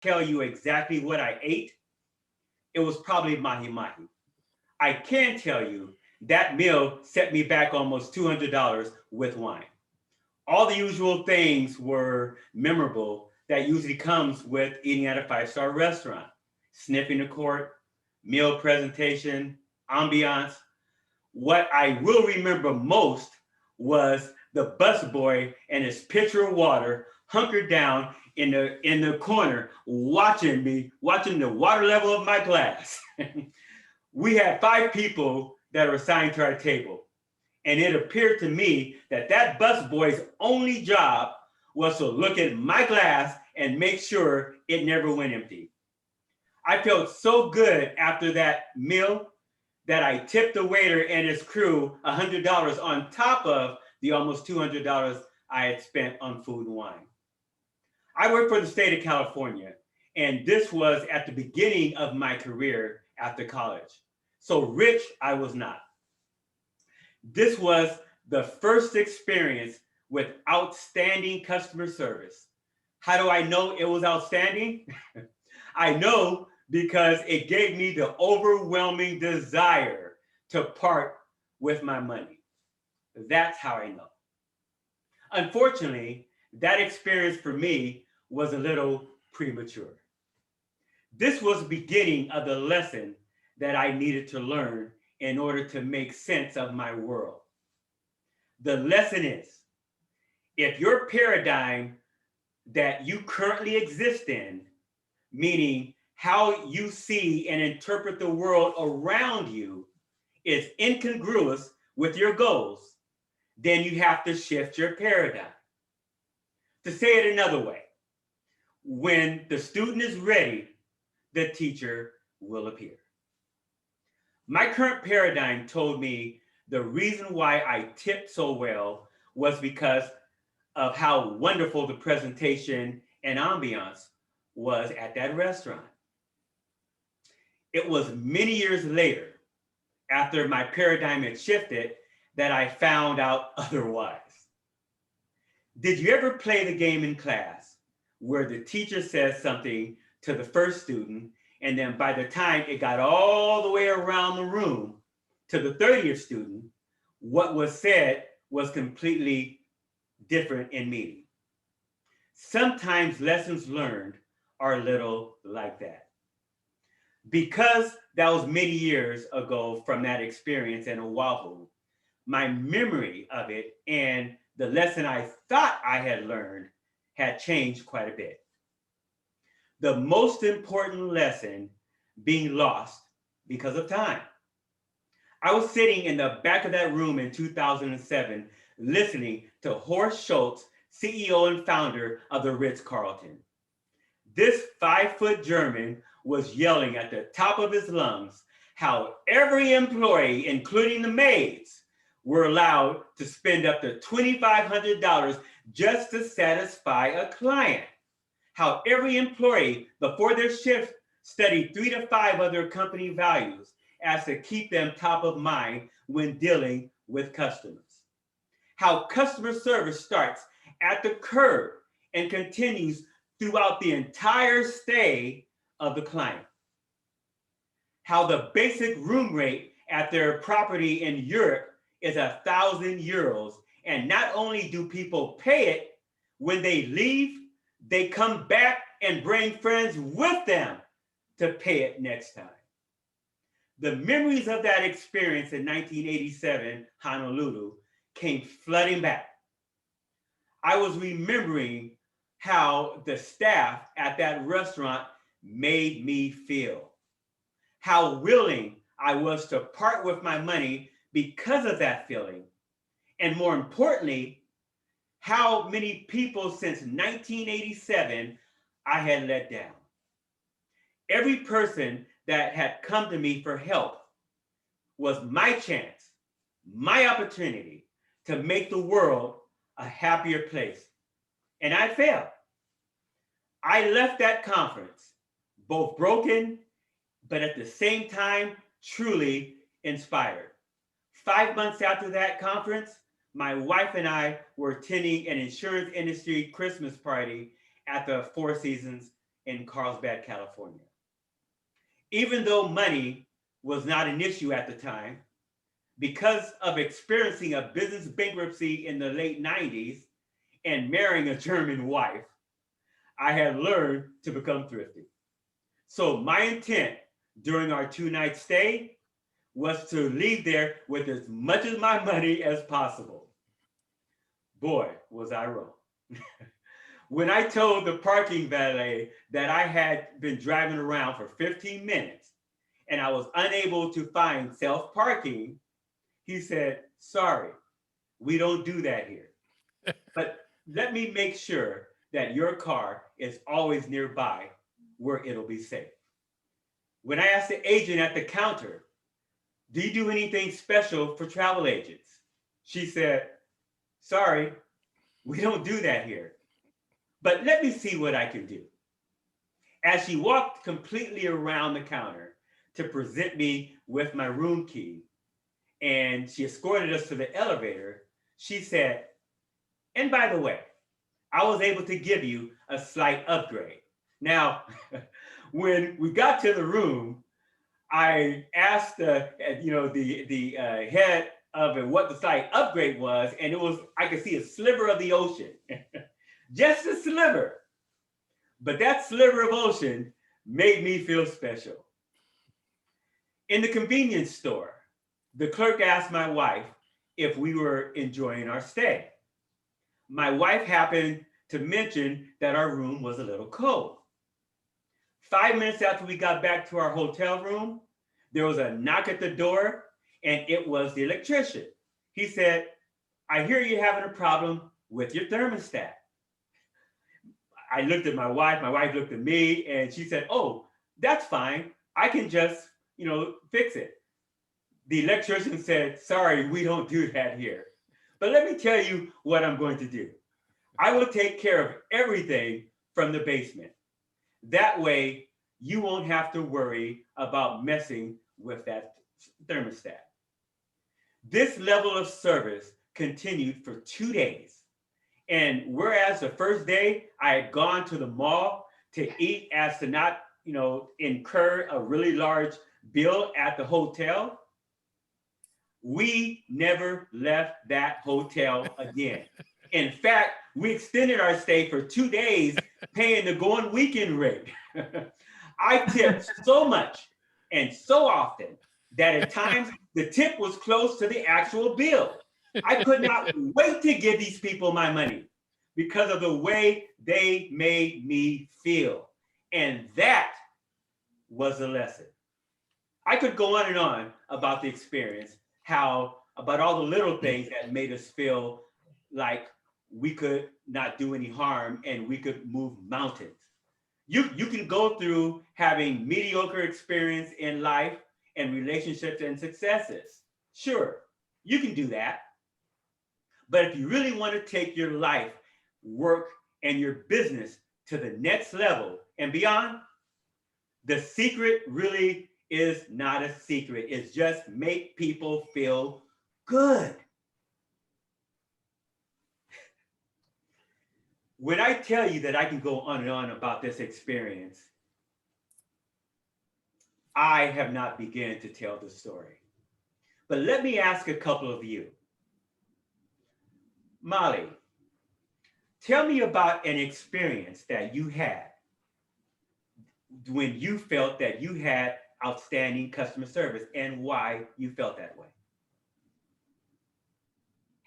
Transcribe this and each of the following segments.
tell you exactly what I ate, it was probably mahi mahi. I can tell you that meal set me back almost $200 with wine. All the usual things were memorable that usually comes with eating at a five-star restaurant. Sniffing the court, meal presentation, ambiance. What I will remember most was the busboy and his pitcher of water hunkered down in the corner watching me, watching the water level of my glass. We had five people that were assigned to our table. And it appeared to me that that busboy's only job was to look at my glass and make sure it never went empty. I felt so good after that meal that I tipped the waiter and his crew $100 on top of the almost $200 I had spent on food and wine. I worked for the state of California, and this was at the beginning of my career after college. So rich I was not. This was the first experience with outstanding customer service. How do I know it was outstanding? I know because it gave me the overwhelming desire to part with my money. That's how I know. Unfortunately, that experience for me was a little premature. This was the beginning of the lesson that I needed to learn in order to make sense of my world. The lesson is if your paradigm that you currently exist in, meaning how you see and interpret the world around you, is incongruous with your goals, then you have to shift your paradigm. To say it another way, when the student is ready, the teacher will appear. My current paradigm told me the reason why I tipped so well was because of how wonderful the presentation and ambiance was at that restaurant. It was many years later, after my paradigm had shifted, that I found out otherwise. Did you ever play the game in class where the teacher says something to the first student, and then by the time it got all the way around the room to the 30th student, what was said was completely different in meaning? Sometimes lessons learned are a little like that. Because that was many years ago from that experience in Oahu, my memory of it and the lesson I thought I had learned had changed quite a bit. The most important lesson being lost because of time. I was sitting in the back of that room in 2007 listening to Horst Schulze, CEO and founder of the Ritz-Carlton. This 5-foot German was yelling at the top of his lungs how every employee, including the maids, were allowed to spend up to $2,500 just to satisfy a client. How every employee, before their shift, studied 3 to 5 other company values as to keep them top of mind when dealing with customers. How customer service starts at the curb and continues throughout the entire stay of the client. How the basic room rate at their property in Europe is €1,000. And not only do people pay it, when they leave, they come back and bring friends with them to pay it next time. The memories of that experience in 1987 Honolulu came flooding back. I was remembering how the staff at that restaurant made me feel, how willing I was to part with my money because of that feeling, and more importantly, how many people since 1987 I had let down. Every person that had come to me for help was my chance, my opportunity to make the world a happier place. And I failed. I left that conference both broken, but at the same time, truly inspired. 5 months after that conference, my wife and I were attending an insurance industry Christmas party at the Four Seasons in Carlsbad, California. Even though money was not an issue at the time, because of experiencing a business bankruptcy in the late 90s and marrying a German wife, I had learned to become thrifty. So my intent during our 2-night stay was to leave there with as much of my money as possible. Boy, was I wrong. When I told the parking valet that I had been driving around for 15 minutes and I was unable to find self-parking, he said, "Sorry, we don't do that here. But let me make sure that your car is always nearby where it'll be safe." When I asked the agent at the counter, "Do you do anything special for travel agents?" she said, "Sorry, we don't do that here. But let me see what I can do." As she walked completely around the counter to present me with my room key, and she escorted us to the elevator, she said, "And by the way, I was able to give you a slight upgrade." Now, when we got to the room, I asked the head of it what the slight upgrade was, and it was, I could see a sliver of the ocean, just a sliver. But that sliver of ocean made me feel special. In the convenience store, the clerk asked my wife if we were enjoying our stay. My wife happened to mention that our room was a little cold. 5 minutes after we got back to our hotel room, there was a knock at the door, and it was the electrician. He said, "I hear you're having a problem with your thermostat." I looked at my wife looked at me, and she said, "Oh, that's fine. I can just, fix it." The electrician said, "Sorry, we don't do that here. But let me tell you what I'm going to do. I will take care of everything from the basement. That way, you won't have to worry about messing with that thermostat." This level of service continued for 2 days. And whereas the first day I had gone to the mall to eat as to not, incur a really large bill at the hotel, we never left that hotel again. In fact, we extended our stay for 2 days, paying the going weekend rate. I tipped so much and so often that at times the tip was close to the actual bill. I could not wait to give these people my money because of the way they made me feel. And that was a lesson. I could go on and on about the experience, about all the little things that made us feel like we could not do any harm and we could move mountains. You can go through having mediocre experience in life and relationships and successes. Sure, you can do that. But if you really want to take your life, work, and your business to the next level and beyond, the secret really is not a secret. It's just make people feel good. When I tell you that I can go on and on about this experience, I have not begun to tell the story. But let me ask a couple of you. Molly, tell me about an experience that you had when you felt that you had outstanding customer service and why you felt that way.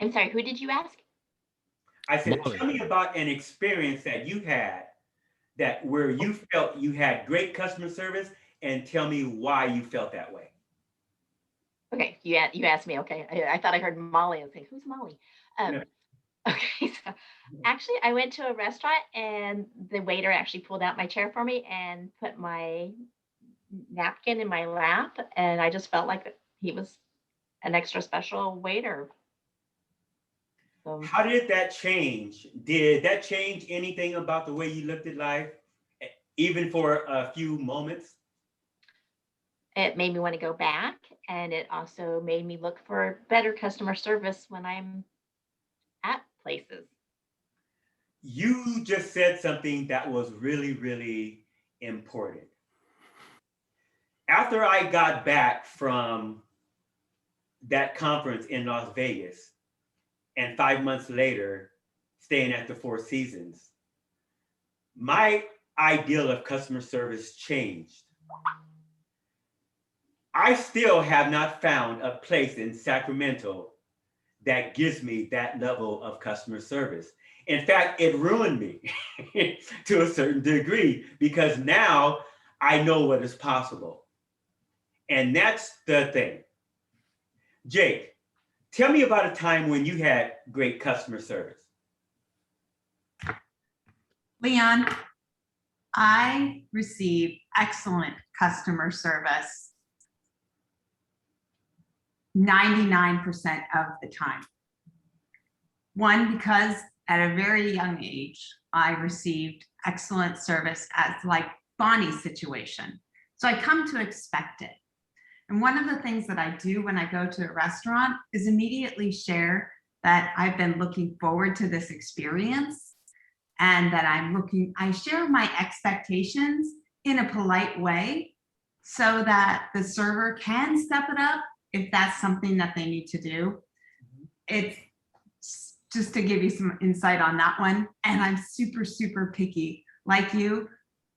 I'm sorry, who did you ask? I said, Molly. tell me about an experience that you had that where you felt you had great customer service, and tell me why you felt that way. Okay, you asked me. Okay, I thought I heard Molly and say, "Who's Molly?" No. Um, okay, so actually, I went to a restaurant and the waiter actually pulled out my chair for me and put my napkin in my lap, and I just felt like he was an extra special waiter. So How did that change? Did that change anything about the way you looked at life, even for a few moments? it made me want to go back, and it also made me look for better customer service when I'm at places. You just said something that was really, really important. After I got back from that conference in Las Vegas, and 5 months later, staying at the Four Seasons, my ideal of customer service changed. I still have not found a place in Sacramento that gives me that level of customer service. In fact, it ruined me to a certain degree because now I know what is possible. And that's the thing. Jake, tell me about a time when you had great customer service. Leon, I received excellent customer service 99% of the time. One, because at a very young age, I received excellent service as like Bonnie's situation. So I come to expect it. And one of the things that I do when I go to a restaurant is immediately share that I've been looking forward to this experience and that I share my expectations in a polite way so that the server can step it up if that's something that they need to do. It's just to give you some insight on that one. And I'm super, super picky. Like you,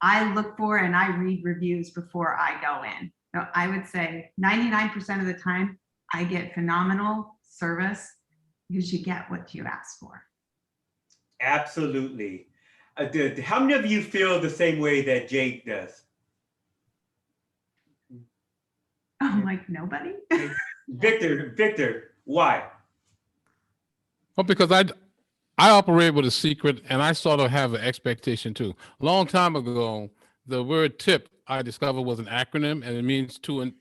I look for and I read reviews before I go in. So I would say 99% of the time, I get phenomenal service because you get what you ask for. Absolutely. How many of you feel the same way that Jake does? I'm like, nobody? Victor, why? Well, because I operate with a secret and I sort of have an expectation too. A long time ago, the word tip I discovered was an acronym and it means to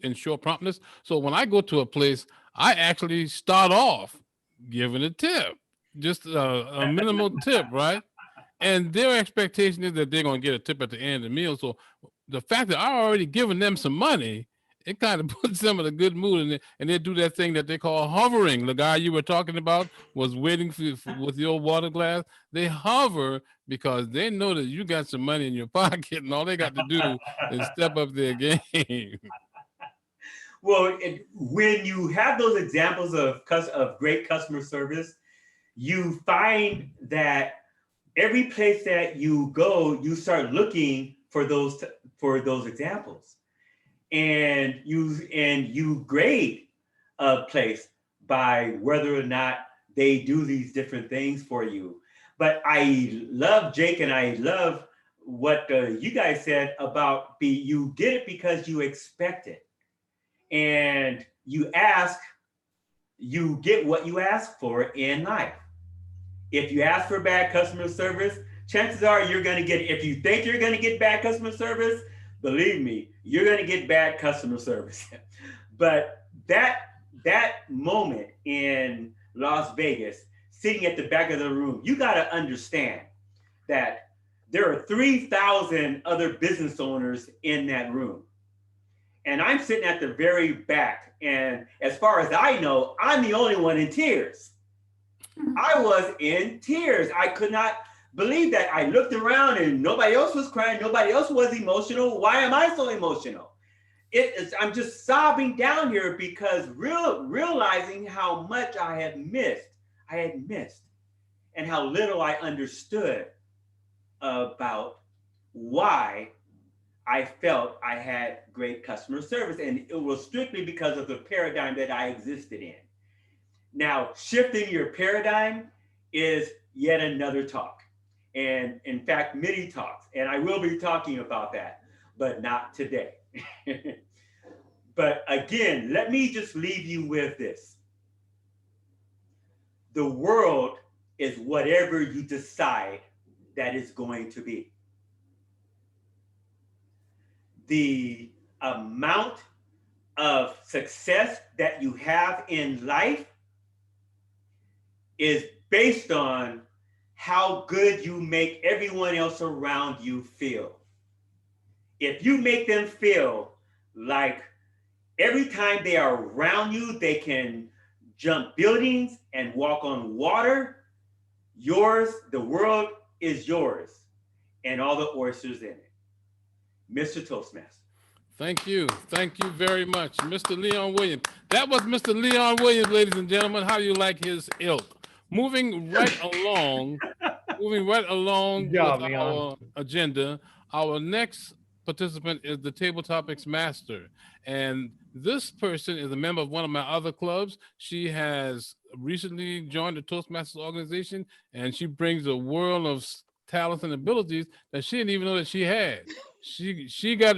ensure promptness. So when I go to a place, I actually start off giving a tip, just a minimal tip, right? And their expectation is that they're going to get a tip at the end of the meal. So the fact that I already given them some money, it kind of puts them in a good mood, and they do that thing that they call hovering. The guy you were talking about was waiting with your water glass. They hover because they know that you got some money in your pocket, and all they got to do is step up their game. Well, when you have those examples of great customer service, you find that every place that you go, you start looking for those examples. And you grade a place by whether or not they do these different things for you. But I love Jake and I love what you guys said about you get it because you expect it. And you get what you ask for in life. If you ask for bad customer service, chances are you're going to get it. If you think you're going to get bad customer service, believe me, you're going to get bad customer service. But that moment in Las Vegas, sitting at the back of the room, you got to understand that there are 3,000 other business owners in that room. And I'm sitting at the very back. And as far as I know, I'm the only one in tears. I was in tears. I could not believe that. I looked around and nobody else was crying. Nobody else was emotional. Why am I so emotional? I'm just sobbing down here because realizing how much I had missed, and how little I understood about why I felt I had great customer service. And it was strictly because of the paradigm that I existed in. Now, shifting your paradigm is yet another talk. And in fact, many talks, and I will be talking about that, but not today. But again, let me just leave you with this. The world is whatever you decide that it's going to be. The amount of success that you have in life is based on how good you make everyone else around you feel. If you make them feel like every time they are around you, they can jump buildings and walk on water, the world is yours and all the oysters in it. Mr. Toastmaster. Thank you. Thank you very much, Mr. Leon Williams. That was Mr. Leon Williams, ladies and gentlemen. How do you like his ilk? Moving right along, Good job, with Leon. our agenda, our next participant is the Table Topics Master. And this person is a member of one of my other clubs. She has recently joined the Toastmasters organization, and she brings a world of talents and abilities that she didn't even know that she had. She got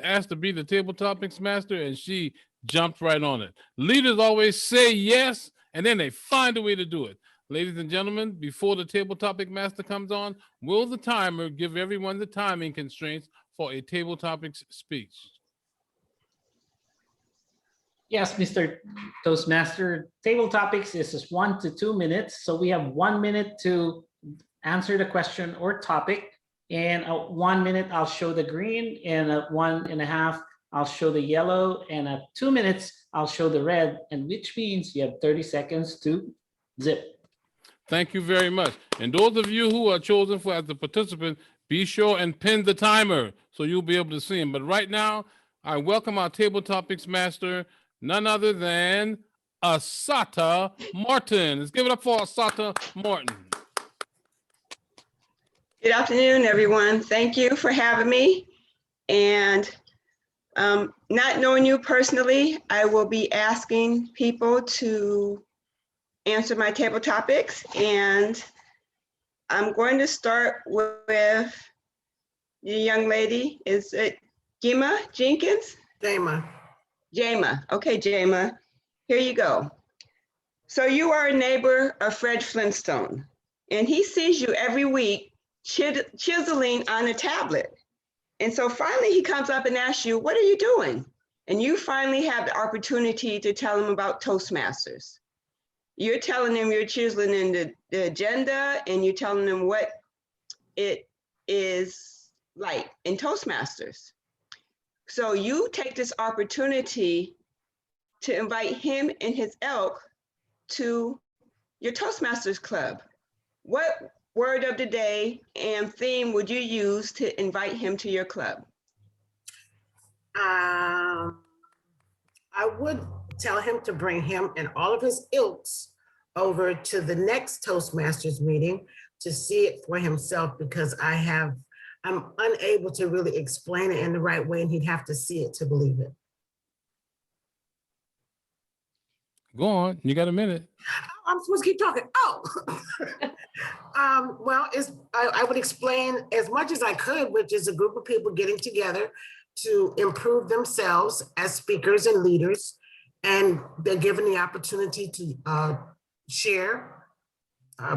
asked to be the Table Topics Master, and she jumped right on it. Leaders always say yes, and then they find a way to do it. Ladies and gentlemen, before the Table Topic Master comes on, will the timer give everyone the timing constraints for a Table Topics speech? Yes, Mr. Toastmaster. Table topics is just 1 to 2 minutes. So we have 1 minute to answer the question or topic. And 1 minute, I'll show the green, and at 1.5, I'll show the yellow, and at 2 minutes, I'll show the red, and which means you have 30 seconds to zip. Thank you very much. And those of you who are chosen for as a participant, be sure and pin the timer so you'll be able to see him. But right now, I welcome our Table Topics Master, none other than Asata Martin. Let's give it up for Asata Martin. Good afternoon, everyone. Thank you for having me. And not knowing you personally, I will be asking people to answer my table topics. And I'm going to start with the young lady. Is it Gima Jenkins? Jama. Jama. Okay, Jama. Here you go. So you are a neighbor of Fred Flintstone, and he sees you every week chiseling on a tablet. And so finally he comes up and asks you, what are you doing? And you finally have the opportunity to tell him about Toastmasters. You're telling him you're chiseling in the agenda, and you're telling him what it is like in Toastmasters. So you take this opportunity to invite him and his ilk to your Toastmasters club. What word of the day and theme would you use to invite him to your club? I would tell him to bring him and all of his ilks over to the next Toastmasters meeting to see it for himself, because I'm unable to really explain it in the right way, and he'd have to see it to believe it. Go on, you got a minute. I'm supposed to keep talking. Oh, well, I would explain as much as I could, which is a group of people getting together to improve themselves as speakers and leaders, and they're given the opportunity to share,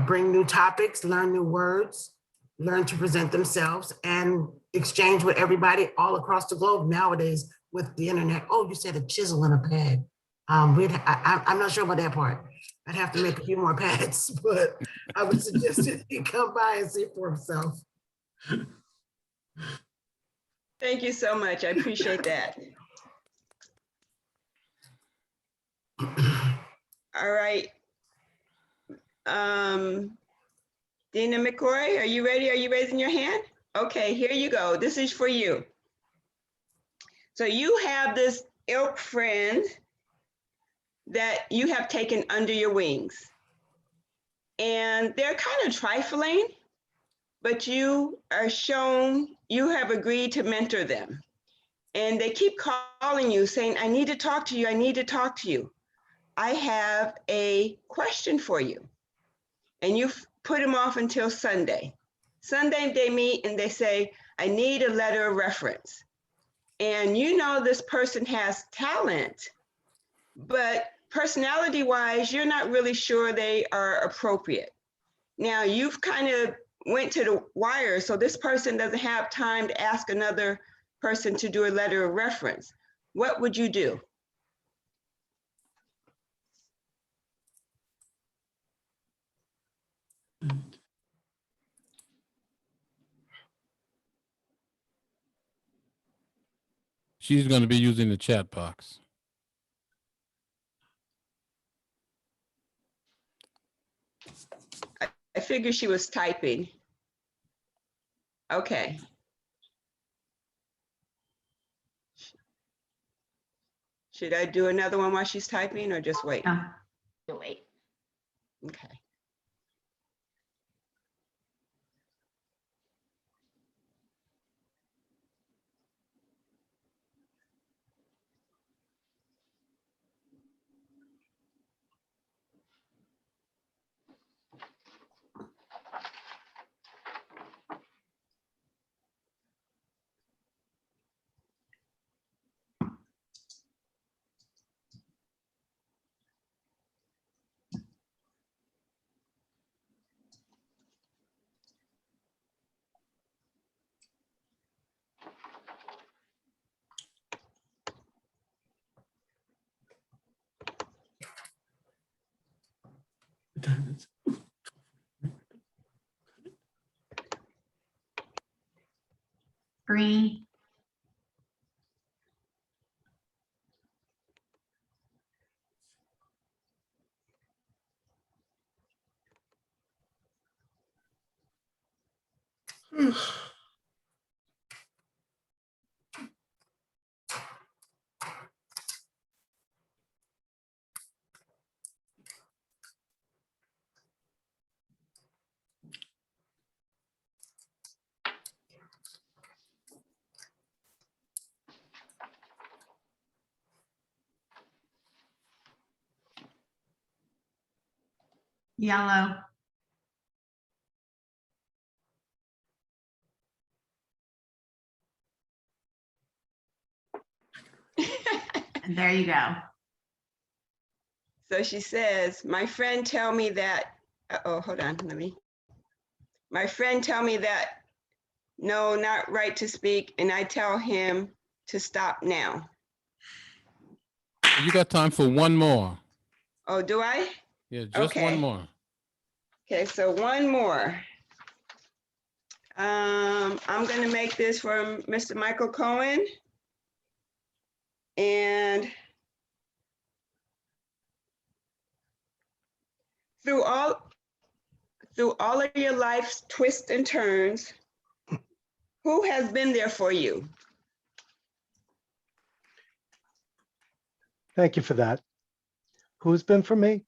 bring new topics, learn new words, learn to present themselves, and exchange with everybody all across the globe nowadays with the internet. Oh, you said a chisel and a pad. I'm not sure about that part. I'd have to make a few more pads, but I would suggest that he come by and see for himself. Thank you so much. I appreciate that. All right. Dina McCoy, are you ready? Are you raising your hand? Okay, here you go. This is for you. So you have this ilk friend that you have taken under your wings, and they're kind of trifling, but you have agreed to mentor them, and they keep calling you saying, I need to talk to you. I need to talk to you. I have a question for you. And you've put them off until Sunday. Sunday they meet and they say, I need a letter of reference. And you know this person has talent, but personality-wise, you're not really sure they are appropriate. Now, you've kind of went to the wire, so this person doesn't have time to ask another person to do a letter of reference. What would you do? She's going to be using the chat box. I figured she was typing. Okay. Should I do another one while she's typing or just wait? No. Wait. Okay. Green. Yellow. And there you go. So she says, my friend tell me that, oh, hold on, my friend tell me that, no, not right to speak, and I tell him to stop now. You got time for one more. Oh, do I? Yeah, just one Okay. more. Okay, so one more. I'm gonna make this from Mr. Michael Cohen. And through all of your life's twists and turns, who has been there for you? Thank you for that. Who's been for me?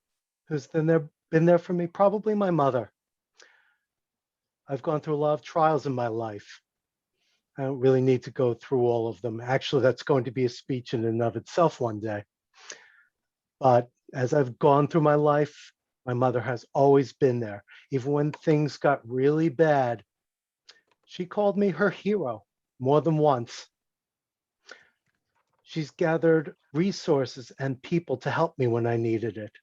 Who's been there for me? Probably my mother. I've gone through a lot of trials in my life. I don't really need to go through all of them. Actually, that's going to be a speech in and of itself one day. But as I've gone through my life, my mother has always been there. Even when things got really bad, she called me her hero more than once. She's gathered resources and people to help me when I needed it,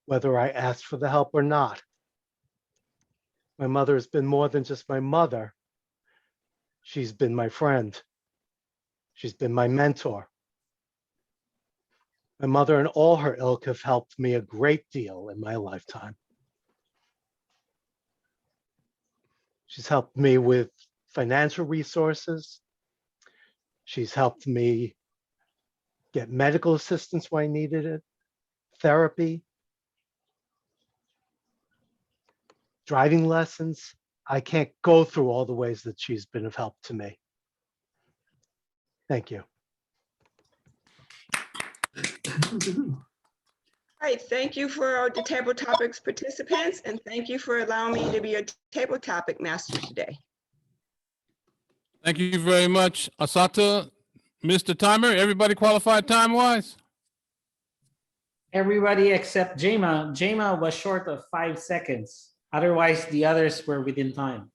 whether I asked for the help or not. My mother has been more than just my mother. She's been my friend. She's been my mentor. My mother and all her ilk have helped me a great deal in my lifetime. She's helped me with financial resources. She's helped me get medical assistance when I needed it, therapy, driving lessons. I can't go through all the ways that she's been of help to me. Thank you. All right, thank you for the Table Topics participants, and thank you for allowing me to be a Table Topic master today. Thank you very much, Asata. Mr. Timer, everybody qualified time-wise? Everybody except Jema. Jema was short of 5 seconds. Otherwise, the others were within time.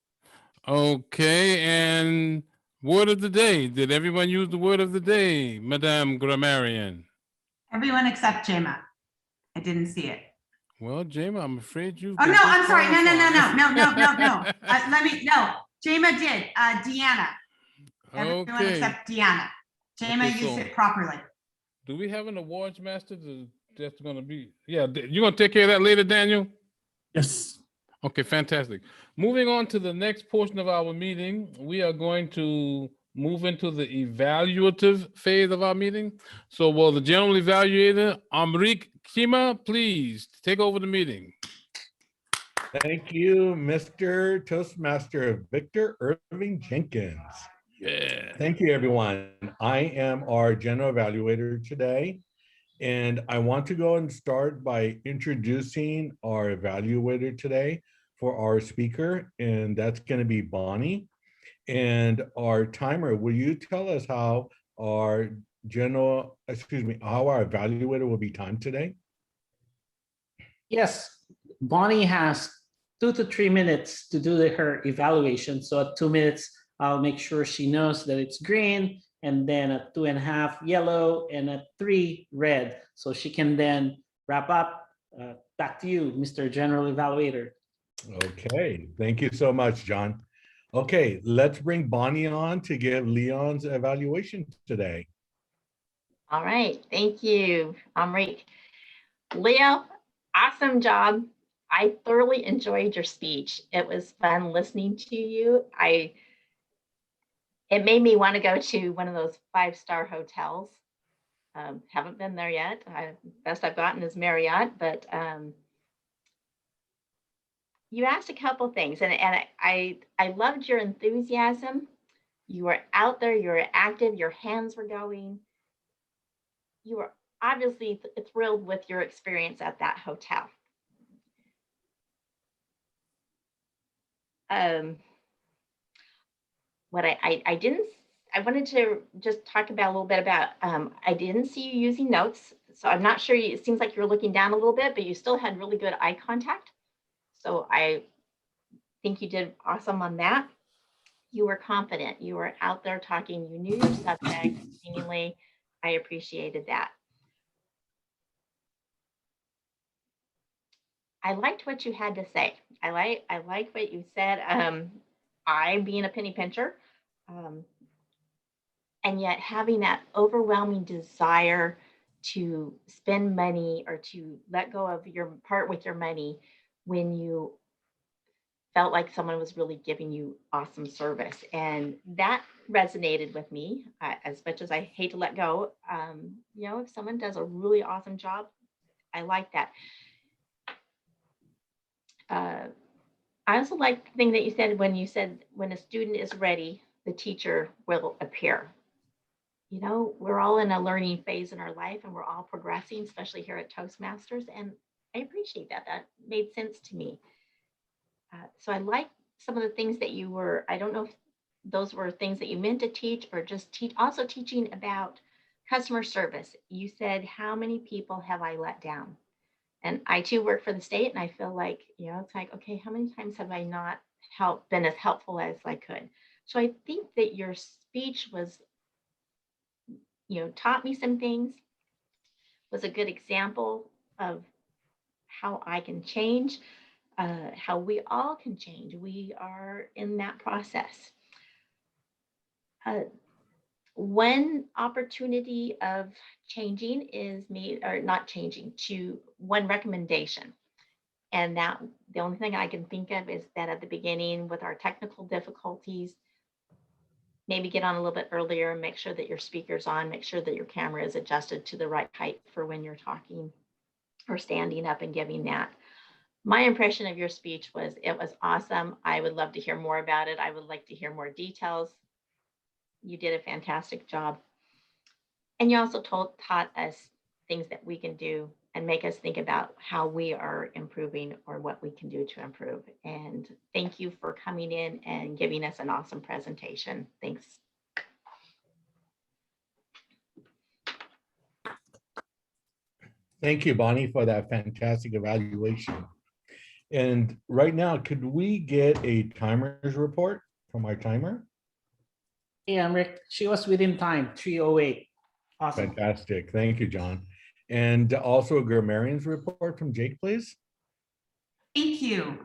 Okay, and word of the day. Did everyone use the word of the day, Madame Grammarian? Everyone except Jema. I didn't see it. Well, Jema, I'm afraid you. Oh, no, I'm sorry. No. No. Jema did. Deanna. Everyone Okay. except Deanna. Jema Okay, used so- it properly. Do we have an awards master that's gonna be, yeah, you're gonna take care of that later, Daniel? Yes. Okay, fantastic. Moving on to the next portion of our meeting, we are going to move into the evaluative phase of our meeting. So will the general evaluator, Amrik Kima, please take over the meeting. Thank you, Mr. Toastmaster Victor Irving Jenkins. Yeah. Thank you, everyone. I am our general evaluator today. And I want to go and start by introducing our evaluator today for our speaker, and that's going to be Bonnie. And our timer, will you tell us how our how our evaluator will be timed today? Yes, Bonnie has 2 to 3 minutes to do her evaluation. So at 2 minutes, I'll make sure she knows that it's green, and then at 2.5 yellow, and at 3 red. So she can then wrap up. Back to you, Mr. General Evaluator. Okay, thank you so much, John. Okay, let's bring Bonnie on to give Leon's evaluation today. All right, thank you, Amrik. Leo, awesome job. I thoroughly enjoyed your speech. It was fun listening to you. It made me want to go to one of those 5-star hotels. Haven't been there yet. Best I've gotten is Marriott, but you asked a couple things, and I loved your enthusiasm. You were out there, you were active, your hands were going. You were obviously thrilled with your experience at that hotel. What I wanted to just talk about a little bit about, I didn't see you using notes. So I'm not sure, it seems like you're looking down a little bit, but you still had really good eye contact. So I think you did awesome on that. You were confident, you were out there talking, you knew your subject, seemingly. I appreciated that. I liked what you had to say. I like what you said. I being a penny pincher, and yet having that overwhelming desire to spend money or to let go of your part with your money when you felt like someone was really giving you awesome service. And that resonated with me. As much as I hate to let go, if someone does a really awesome job, I like that. I also like the thing that you said when when a student is ready, the teacher will appear. We're all in a learning phase in our life, and we're all progressing, especially here at Toastmasters. And I appreciate that. That made sense to me. So I like some of the things that you were, I don't know if those were things that you meant to teach or just also teaching about customer service. You said, how many people have I let down? And I too work for the state, and I feel like, it's like, okay, how many times have I not been as helpful as I could? So I think that your speech was, taught me some things, was a good example of how I can change, how we all can change. We are in that process. One opportunity of changing is one recommendation. And that the only thing I can think of is that at the beginning with our technical difficulties, maybe get on a little bit earlier and make sure that your speaker's on, make sure that your camera is adjusted to the right height for when you're talking or standing up and giving that. My impression of your speech was it was awesome. I would love to hear more about it. I would like to hear more details. You did a fantastic job. And you also taught us things that we can do and make us think about how we are improving or what we can do to improve. And thank you for coming in and giving us an awesome presentation. Thanks. Thank you, Bonnie, for that fantastic evaluation. And right now, could we get a timer's report from our timer? Yeah, Rick, she was within time, 3:08. Awesome. Fantastic. Thank you, John. And also a grammarian's report from Jake, please. Thank you.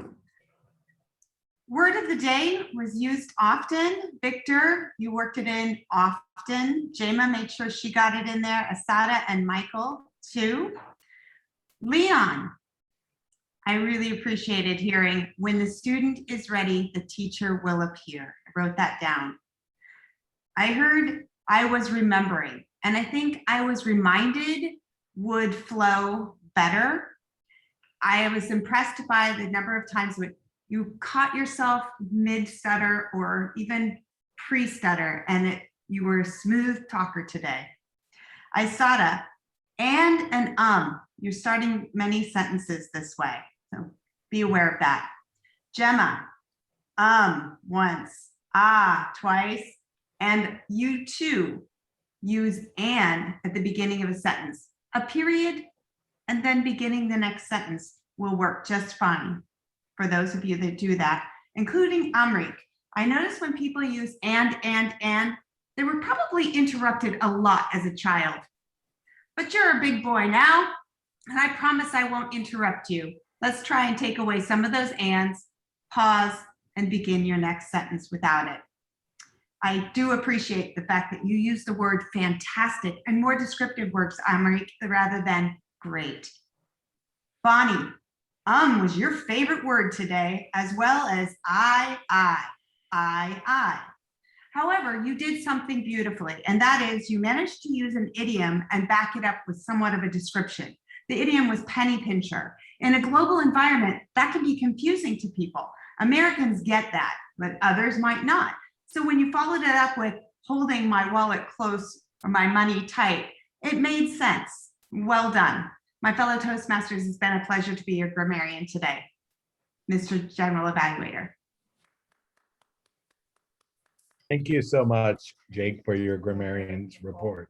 Word of the day was used often. Victor, you worked it in often. Jema made sure she got it in there. Asada and Michael too. Leon, I really appreciated hearing, when the student is ready, the teacher will appear. I wrote that down. I heard I was remembering, and I think I was reminded would flow better. I was impressed by the number of times when you caught yourself mid-stutter or even pre-stutter, and you were a smooth talker today. Isada, And an You're starting many sentences this way, so be aware of that. Gemma, once, twice, and you too use and at the beginning of a sentence. A period and then beginning the next sentence will work just fine for those of you that do that, including Amrik. I noticed when people use and, they were probably interrupted a lot as a child. But you're a big boy now, and I promise I won't interrupt you. Let's try and take away some of those ands, pause, and begin your next sentence without it. I do appreciate the fact that you use the word fantastic and more descriptive words, Amrik, rather than great. Bonnie, was your favorite word today, as well as I. However, you did something beautifully, and that is you managed to use an idiom and back it up with somewhat of a description. The idiom was penny pincher. In a global environment, that can be confusing to people. Americans get that, but others might not. So when you followed it up with holding my wallet close or my money tight, it made sense. Well done. My fellow Toastmasters, it's been a pleasure to be your grammarian today, Mr. General Evaluator. Thank you so much, Jake, for your grammarian's report.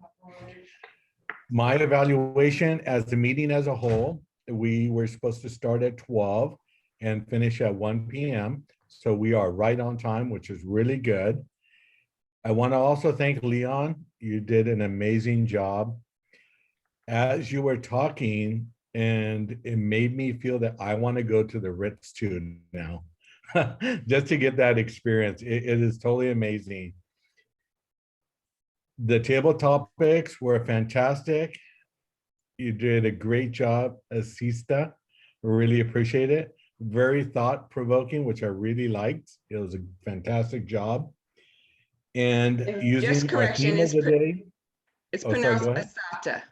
My evaluation as the meeting as a whole, we were supposed to start at 12 and finish at 1 p.m. So we are right on time, which is really good. I want to also thank Leon. You did an amazing job. As you were talking, and it made me feel that I want to go to the Ritz too now, just to get that experience. It is totally amazing. The table topics were fantastic. You did a great job, Asista. Really appreciate it. Very thought-provoking, which I really liked. It was a fantastic job. And using Just our correction, theme of the day. it's Oh, sorry, pronounced go ahead. Asata.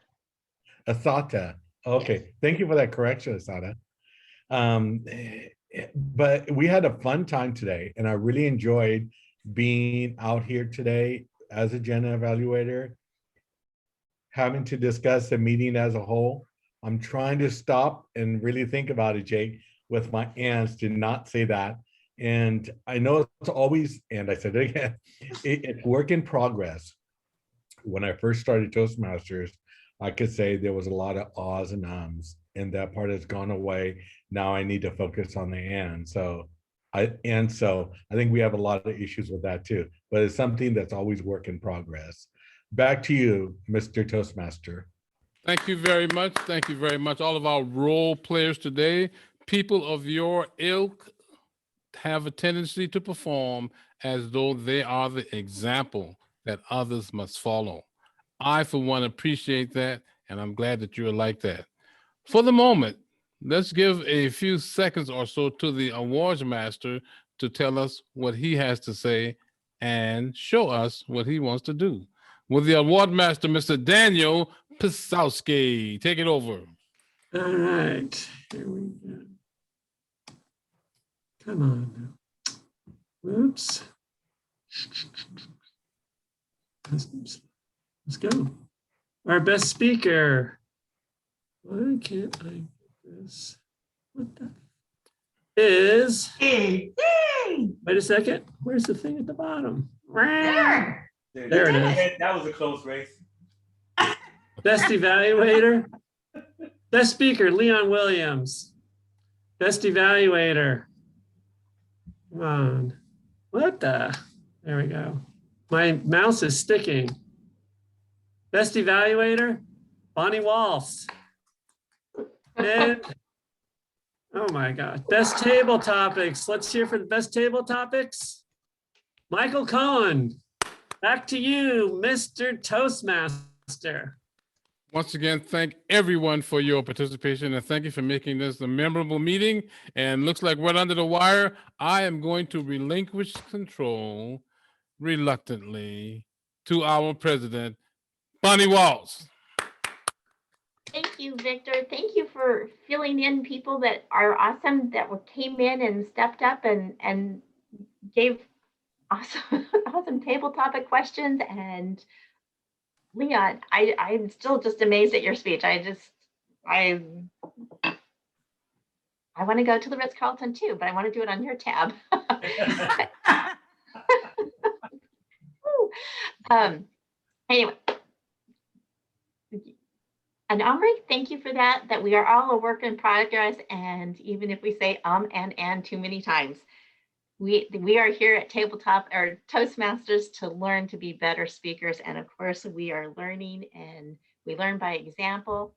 Asata. Okay, thank you for that correction, Asata. But we had a fun time today, and I really enjoyed being out here today as a Gen Evaluator, having to discuss the meeting as a whole. I'm trying to stop and really think about it, Jake, with my aunts to not say that. And I know it's always, and I said it again, it's work in progress. When I first started Toastmasters, I could say there was a lot of ahs and ums, and that part has gone away. Now I need to focus on the and. So I think we have a lot of issues with that too, but it's something that's always work in progress. Back to you, Mr. Toastmaster. Thank you very much. Thank you very much. All of our role players today, people of your ilk have a tendency to perform as though they are the example that others must follow. I, for one, appreciate that, and I'm glad that you're like that. For the moment, let's give a few seconds or so to the awards master to tell us what he has to say and show us what he wants to do. With the award master, Mr. Daniel Pisowski. Take it over. All right, here we go. Come on now. Oops. Let's go. Our best speaker. Why can't I get this? What the? Is. Hey. Wait a second. Where's the thing at the bottom? There. There it is. That was a close race. Best evaluator. Best speaker, Leon Williams. Best evaluator. Come on. What the? There we go. My mouse is sticking. Best evaluator, Bonnie Walsh. And, oh my God, best table topics. Let's hear for the best table topics. Michael Cohen, back to you, Mr. Toastmaster. Once again, thank everyone for your participation, and thank you for making this a memorable meeting. And looks like we're under the wire. I am going to relinquish control reluctantly to our president, Bonnie Walsh. Thank you, Victor. Thank you for filling in people that are awesome, that came in and stepped up and gave awesome, awesome table topic questions and Leon, I'm still just amazed at your speech. I want to go to the Ritz-Carlton too, but I want to do it on your tab. Anyway. And Omri, thank you for that, that we are all a work in progress. And even if we say and too many times, we are here at Tabletop or Toastmasters to learn to be better speakers. And of course, we are learning, and we learn by example,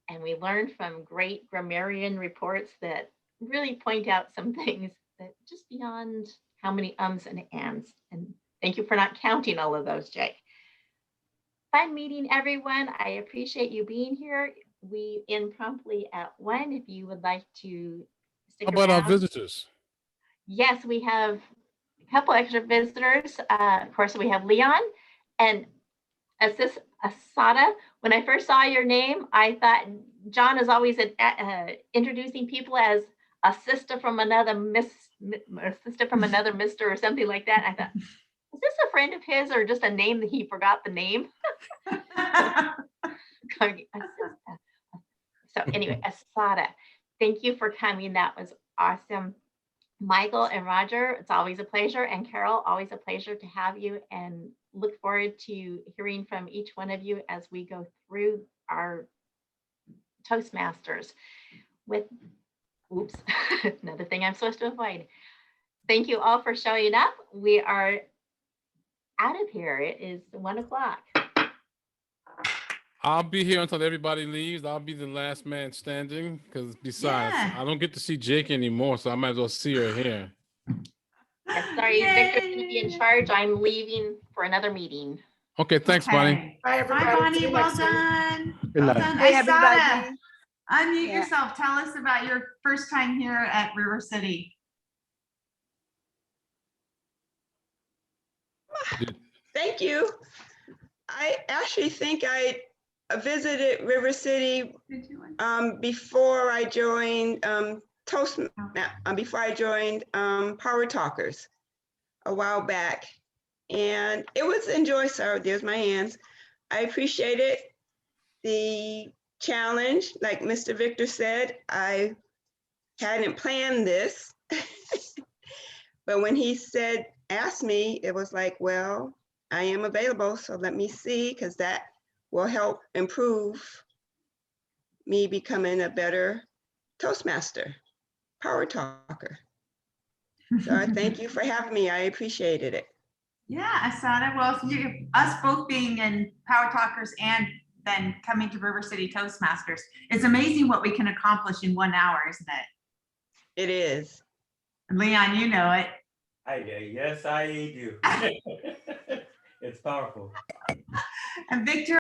and we learn from great grammarian reports that really point out some things that just beyond how many ums and ands. And thank you for not counting all of those, Jay. Fun meeting everyone. I appreciate you being here. We end promptly at 1 if you would like to stick How about our around. visitors? Yes, we have a couple extra visitors. Of course, we have Leon and Asada. When I first saw your name, I thought John is always introducing people as a sister from another Mr. or something like that. I thought, is this a friend of his or just a name that he forgot the name? So anyway, Asada, thank you for coming. That was awesome. Michael and Roger, it's always a pleasure. And Carol, always a pleasure to have you, and look forward to hearing from each one of you as we go through our Toastmasters with, oops, another thing I'm supposed to avoid. Thank you all for showing up. We are out of here. It is 1 o'clock. I'll be here until everybody leaves. I'll be the last man standing because besides, Yeah. I don't get to see Jake anymore, so I might as well see her here. Yes, sorry, Victor's gonna be in charge. I'm leaving for another meeting. Okay, thanks, Bonnie. Okay. Bye, Bye, everybody. See Bonnie. you Well next week. done. Good Well night. done. Hey, Asada, everybody. unmute Yeah. yourself. Tell us about your first time here at River City. Thank you. I actually think I visited River City before I joined before I joined Power Talkers a while back, and it was enjoy. So there's my hands. I appreciated the challenge. Like Mr. Victor said, I hadn't planned this, but when he asked me, it was like, well, I am available, so let me see, because that will help improve me becoming a better Toastmaster, Power Talker. So I thank you for having me. I appreciated it. Yeah, Asada. Well, us both being in Power Talkers and then coming to River City Toastmasters, it's amazing what we can accomplish in 1 hour, isn't it? It is. And Leon, you know it. Yes, I do. It's powerful. And Victor,